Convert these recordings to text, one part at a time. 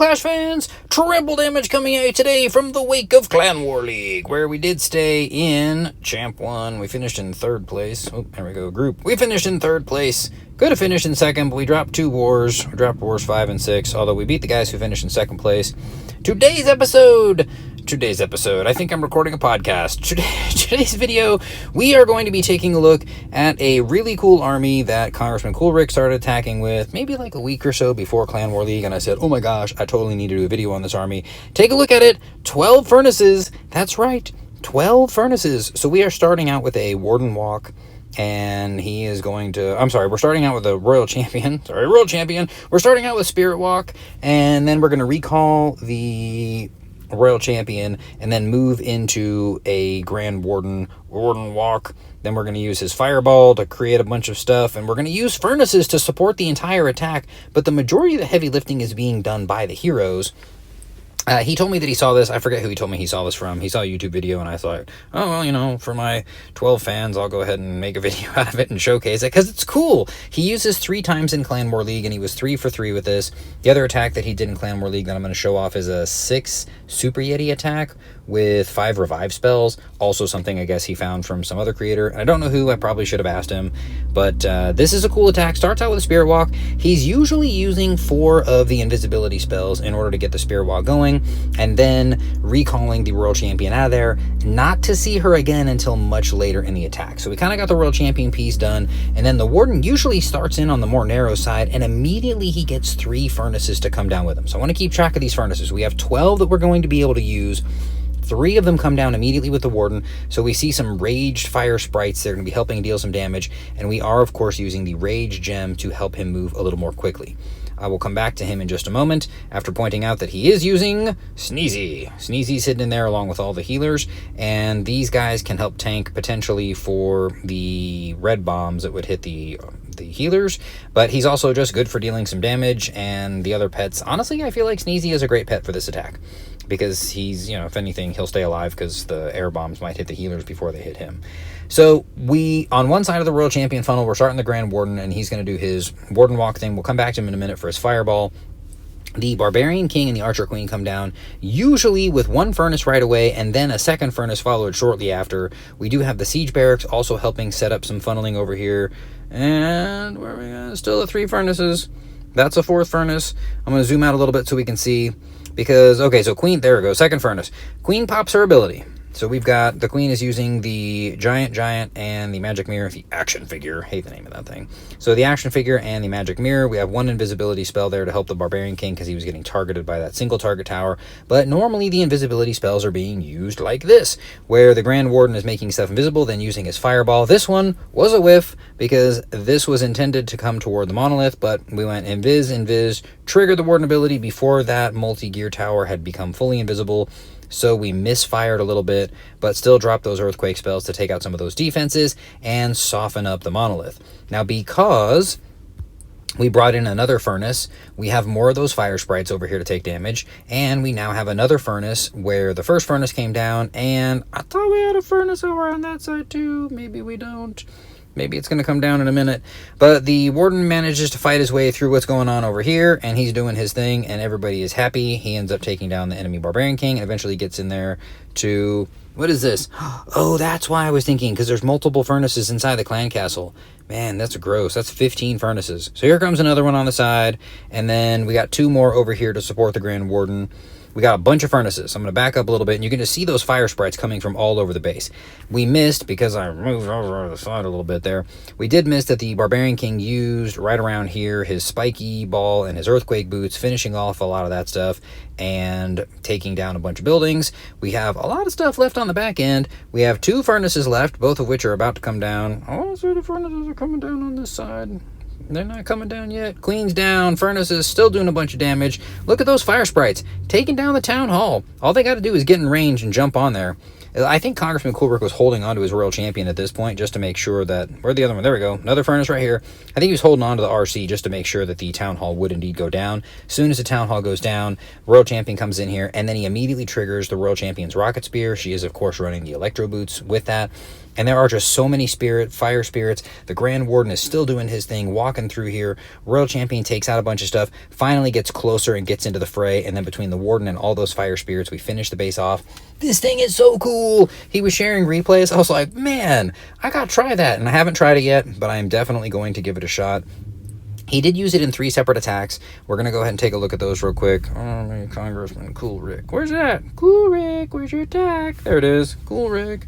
Clash fans, triple damage coming at you today from the wake of Clan War League, where we did stay in Champ 1. We finished in 3rd place. Oh, there we go, group. We finished in 3rd place. Could have finished in 2nd, but we dropped 2 wars. We dropped wars 5 and 6, although we beat the guys who finished in 2nd place. Today's episode, I think I'm recording a podcast. Today's video, we are going to be taking a look at a really cool army that Congressman Coolrick started attacking with maybe like a week or so before Clan War League, and I said, oh my gosh, I totally need to do a video on this army. Take a look at it. 12 furnaces. That's right, 12 furnaces. So we are starting out with a Warden Walk, and he is going to, we're starting out with a Royal Champion. We're starting out with Spirit Walk, and then we're going to recall the Royal Champion, and then move into a Grand Warden Walk. Then we're going to use his Fireball to create a bunch of stuff, and we're going to use Furnaces to support the entire attack, but the majority of the heavy lifting is being done by the heroes. He told me that he saw this. I forget who he told me he saw this from. He saw a YouTube video, and I thought, oh, well, you know, for my 12 fans, I'll go ahead and make a video out of it and showcase it, because it's cool. He uses 3 times in Clan War League, and he was 3 for 3 with this. The other attack that he did in Clan War League that I'm going to show off is a 6 Super Yeti attack with 5 revive spells. Also something I guess he found from some other creator. I don't know who. I probably should have asked him. But this is a cool attack. Starts out with a Spirit Walk. He's usually using 4 of the invisibility spells in order to get the Spirit Walk going, and then recalling the Royal Champion out of there, not to see her again until much later in the attack. So we kind of got the Royal Champion piece done, and then the Warden usually starts in on the more narrow side, and immediately he gets 3 furnaces to come down with him. So I want to keep track of these furnaces. We have 12 that we're going to be able to use. 3 of them come down immediately with the Warden, so we see some raged fire sprites that are going to be helping deal some damage, and we are, of course, using the Rage Gem to help him move a little more quickly. I will come back to him in just a moment after pointing out that he is using Sneezy. Sneezy's hidden in there along with all the healers, and these guys can help tank potentially for the red bombs that would hit the healers, but he's also just good for dealing some damage, and the other pets, honestly, I feel like Sneezy is a great pet for this attack, because he's, you know, if anything, he'll stay alive because the air bombs might hit the healers before they hit him. So we, on one side of the Royal Champion funnel, we're starting the Grand Warden, and he's going to do his Warden Walk thing. We'll come back to him in a minute for his Fireball. The Barbarian King and the Archer Queen come down, usually with 1 furnace right away, and then a 2nd furnace followed shortly after. We do have the Siege Barracks also helping set up some funneling over here. And where are we at? Still the 3 furnaces. That's a 4th furnace. I'm going to zoom out a little bit so we can see. Because, okay, so Queen, there we go, 2nd furnace. Queen pops her ability. So we've got, the Queen is using the Giant and the Magic Mirror, the action figure. I hate the name of that thing. So the action figure and the Magic Mirror. We have 1 invisibility spell there to help the Barbarian King because he was getting targeted by that single target tower. But normally the invisibility spells are being used like this, where the Grand Warden is making stuff invisible, then using his Fireball. This one was a whiff because this was intended to come toward the monolith, but we went invis, triggered the Warden ability before that multi-gear tower had become fully invisible. So we misfired a little bit, but still dropped those earthquake spells to take out some of those defenses and soften up the monolith. Now, because we brought in another furnace, we have more of those fire sprites over here to take damage, and we now have another furnace where the first furnace came down, and I thought we had a furnace over on that side too. Maybe we don't. Maybe it's going to come down in a minute. But the Warden manages to fight his way through what's going on over here, and he's doing his thing, and everybody is happy. He ends up taking down the enemy Barbarian King, and eventually gets in there to... What is this? Oh, that's why I was thinking, because there's multiple furnaces inside the clan castle. Man, that's gross. That's 15 furnaces. So here comes another one on the side, and then we got 2 more over here to support the Grand Warden. We got a bunch of furnaces. I'm going to back up a little bit, and you can just see those fire sprites coming from all over the base. We missed, because I moved over to the side a little bit there, we did miss that the Barbarian King used, right around here, his spiky ball and his earthquake boots, finishing off a lot of that stuff, and taking down a bunch of buildings. We have a lot of stuff left on the back end. We have 2 furnaces left, both of which are about to come down. Oh, so the furnaces are coming down on this side. They're not coming down yet. Queen's down. Furnaces still doing a bunch of damage. Look at those fire sprites taking down the town hall. All they got to do is get in range and jump on there. I think Congressman Coolrick was holding on to his Royal Champion at this point just to make sure that... Where'd the other one? There we go. Another furnace right here. I think he was holding on to the RC just to make sure that the Town Hall would indeed go down. As soon as the Town Hall goes down, Royal Champion comes in here, and then he immediately triggers the Royal Champion's Rocket Spear. She is, of course, running the Electro Boots with that. And there are just so many fire spirits. The Grand Warden is still doing his thing, walking through here. Royal Champion takes out a bunch of stuff, finally gets closer and gets into the fray. And then between the Warden and all those fire spirits, we finish the base off. This thing is so cool. He was sharing replays. I was like, man, I got to try that. And I haven't tried it yet, but I am definitely going to give it a shot. He did use it in 3 separate attacks. We're going to go ahead and take a look at those real quick. Oh, man, Congressman Cool Rick. Where's that? Cool Rick, where's your attack? There it is. Cool Rick.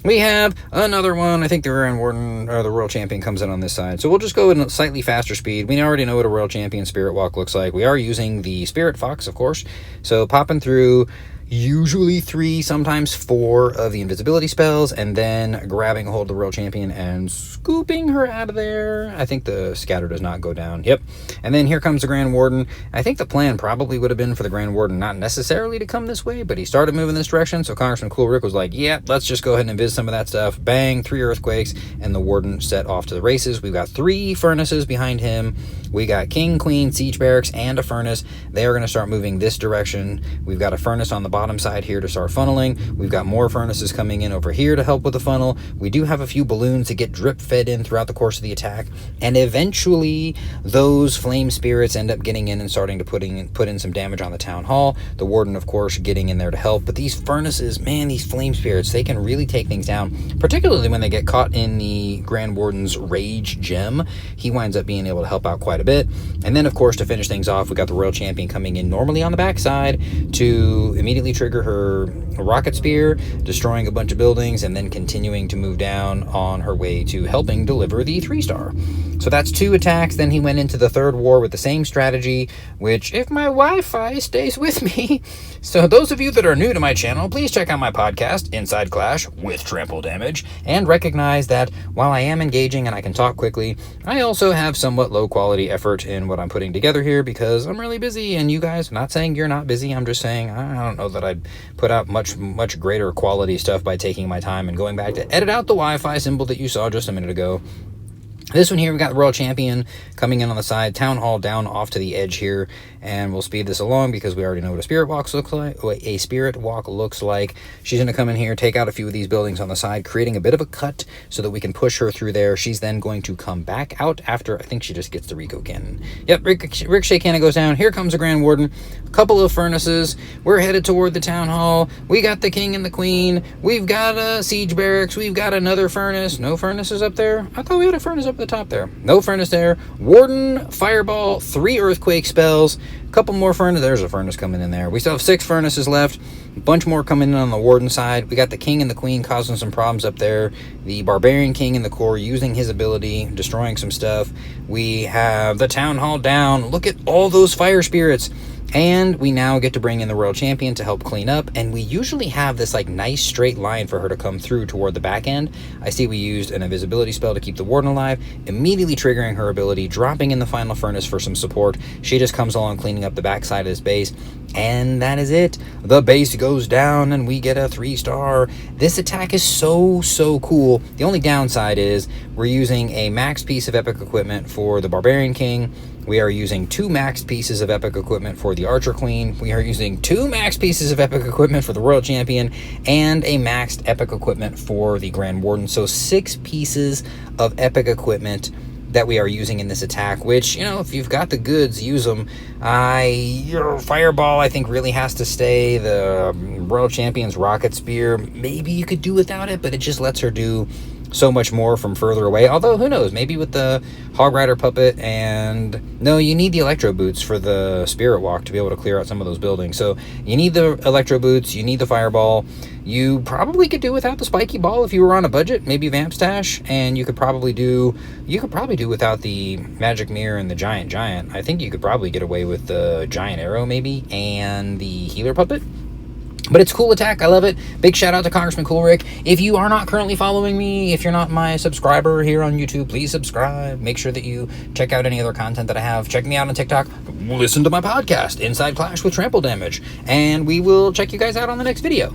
We have another one. I think the Grand Warden, or the Royal Champion, comes in on this side. So we'll just go at a slightly faster speed. We already know what a Royal Champion Spirit Walk looks like. We are using the Spirit Fox, of course. So popping through usually 3, sometimes 4 of the invisibility spells, and then grabbing a hold of the Royal Champion and scooping her out of there. I think the scatter does not go down. Yep. And then here comes the Grand Warden. I think the plan probably would have been for the Grand Warden not necessarily to come this way, but he started moving this direction, so Congressman Cool Rick was like, yeah, let's just go ahead and invis some of that stuff. Bang, 3 earthquakes, and the Warden set off to the races. We've got 3 furnaces behind him. We got King, Queen, Siege Barracks, and a furnace. They are going to start moving this direction. We've got a furnace on the bottom side here to start funneling. We've got more furnaces coming in over here to help with the funnel. We do have a few balloons to get drip fed in throughout the course of the attack, and eventually those flame spirits end up getting in and starting to put in some damage on the town hall. The Warden, of course, getting in there to help. But these furnaces, man, these flame spirits, they can really take things down, particularly when they get caught in the Grand Warden's rage gem. He winds up being able to help out quite a bit. And then, of course, to finish things off, we got the Royal Champion coming in normally on the backside to immediately trigger her rocket spear, destroying a bunch of buildings, and then continuing to move down on her way to helping deliver the 3-star. So that's 2 attacks. Then he went into the 3rd war with the same strategy, which, if my Wi-Fi stays with me. So those of you that are new to my channel, please check out my podcast, Inside Clash with Trample Damage, and recognize that while I am engaging and I can talk quickly, I also have somewhat low quality effort in what I'm putting together here because I'm really busy. And you guys, I'm not saying you're not busy, I'm just saying I don't know that I'd put out much greater quality stuff by taking my time and going back to edit out the Wi-Fi symbol that you saw just a minute ago. This one here, we got the Royal Champion coming in on the side, Town Hall down off to the edge here, and we'll speed this along because we already know what a Spirit Walk looks like. She's going to come in here, take out a few of these buildings on the side, creating a bit of a cut so that we can push her through there. She's then going to come back out after, I think she just gets the Rico Cannon. Yep, Ricochet Cannon goes down. Here comes the Grand Warden. A couple of furnaces. We're headed toward the Town Hall. We got the King and the Queen. We've got a Siege Barracks. We've got another furnace. No furnaces up there? I thought we had a furnace up the top there. No furnace there. Warden, Fireball, 3 earthquake spells, a couple more furnaces. There's a furnace coming in there. We still have 6 furnaces left. A bunch more coming in on the Warden side. We got the King and the Queen causing some problems up there. The Barbarian King in the core using his ability, destroying some stuff. We have the Town Hall down. Look at all those fire spirits. And we now get to bring in the Royal Champion to help clean up, and we usually have this like nice straight line for her to come through toward the back end. I see we used an invisibility spell to keep the Warden alive, immediately triggering her ability, dropping in the final furnace for some support. She just comes along cleaning up the back side of this base, and that is it. The base goes down and we get a 3-star. This attack is so cool. The only downside is we're using a max piece of epic equipment for the Barbarian King. We are using 2 maxed pieces of epic equipment for the Archer Queen. We are using 2 maxed pieces of epic equipment for the Royal Champion and a maxed epic equipment for the Grand Warden. So 6 pieces of epic equipment that we are using in this attack, which, you know, if you've got the goods, use them. Your Fireball, I think, really has to stay. The Royal Champion's Rocket Spear, maybe you could do without it, but it just lets her do so much more from further away. Although, who knows, maybe with the Hog Rider Puppet, and no, you need the Electro Boots for the Spirit Walk to be able to clear out some of those buildings. So you need the Electro Boots, you need the Fireball. You probably could do without the Spiky Ball if you were on a budget, maybe Vamp Stash, and you could probably do without the Magic Mirror and the Giant. I think you could probably get away with the Giant Arrow maybe, and the Healer Puppet. But it's a cool attack. I love it. Big shout out to Congressman Cool Rick. If you are not currently following me, if you're not my subscriber here on YouTube, please subscribe. Make sure that you check out any other content that I have. Check me out on TikTok. Listen to my podcast, Inside Clash with Trample Damage. And we will check you guys out on the next video.